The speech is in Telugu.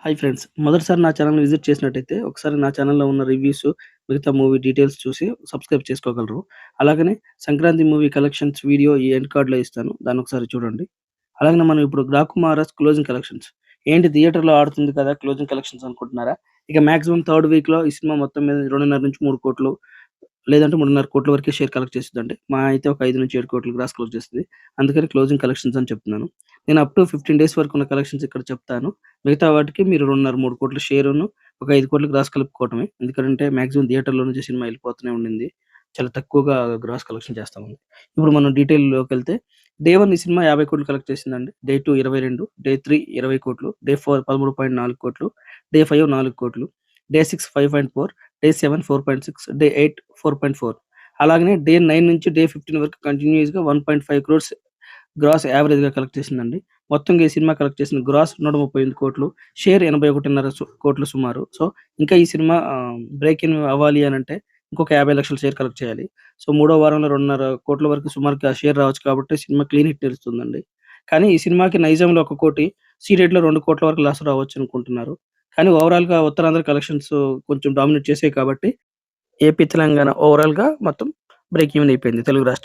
Hi friends. మొదటిసారి నా ఛానెల్‌ని విజిట్ చేసినట్టయితే, ఒకసారి నా ఛానెల్‌లో ఉన్న రివ్యూస్, మిగతా మూవీ డీటెయిల్స్ చూసి సబ్స్క్రైబ్ చేసుకోగలరు. అలాగనే సంక్రాంతి మూవీ కలెక్షన్స్ వీడియో ఈ ఎండ్ కార్డ్‌లో ఇస్తాను. దాన్నొకసారి చూడండి. అలాగనే మనం ఇప్పుడు 'రాకుమారస్' క్లోజింగ్ కలెక్షన్స్. ఏంటి థియేటర్‌లో ఆడుతుంది కదా! క్లోజింగ్ కలెక్షన్స్ అనుకుంటున్నారా? ఇక మాక్సిమం థర్డ్ వీక్‌లో ఈ సినిమా మొత్తం మీద 2.5-3 కోట్లు లేదంటే 3.5 కోట్ల వరకే షేర్ కలెక్ట్ చేస్తదండి. మహా అయితే ఒక 5-7 కోట్ల గ్రాస్ క్లోజ్ చేస్తది. అందుకని క్లోజింగ్ కలెక్షన్స్ అని చెప్తున్నాను. నేను అప్ టు 15 డేస్ వరకు ఉన్న కలెక్షన్స్ ఇక్కడ చెప్తాను. మిగతా వాటికి మీరు 2.5-3 కోట్ల షేరును, ఒక 5 కోట్ల గ్రాస్ కలుపుకోవటమే. ఎందుకంటే మాక్సిమం థియేటర్‌లో నుంచి సినిమా ఎళ్ళిపోతూనే ఉండింది. చాలా తక్కువగా గ్రాస్ కలెక్షన్ చేస్తా ఉంది. ఇప్పుడు మనం డీటెయిల్‌లోకెళ్తే డే 1 ఈ సినిమా 50,00,00,000 కలెక్ట్ చేసిందండి. డే 2 22, డే 3 20,00,00,000, డే 4 13.4 కోట్లు, డే 5 4,00,00,000, డే 6 5.4, డే 7 4.6, డే 8 4.4. అలాగనే డే 9 నుంచి డే 15 వరకు కంటిన్యూయస్‌గా 1.5 క్రోర్స్ గ్రాస్ యావరేజ్‌గా కలెక్ట్ చేసిందండి. మొత్తంగా ఈ సినిమా కలెక్ట్ చేసిన గ్రాస్ 138,00,00,000, షేర్ 81.5 కోట్లు సుమారు. సో, ఇంకా ఈ సినిమా బ్రేక్ ఇన్ అవ్వాలి అనంటే ఇంకొక 50,00,000 షేర్ కలెక్ట్ చేయాలి. సో, మూడో వారంలో 2.5 కోట్ల వరకు సుమారుగా షేర్ రావచ్చు కాబట్టి సినిమా క్లీన్ హిట్ నిలుస్తుందండి. కానీ ఈ సినిమాకి నైజాంలో 1,00,00,000, సీ-రేట్‌లో 2,00,00,000 వరకు లాస్ రావచ్చనుకుంటున్నారు. కానీ ఓవరాల్‌గా ఉత్తరాంధ్ర కలెక్షన్స్ కొంచెం డామినేట్ చేసాయి కాబట్టి ఏపీ, తెలంగాణ ఓవరాల్‌గా మొత్తం బ్రేక్ ఈవెన్ అయిపోయింది తెలుగు రాష్ట్రాలు.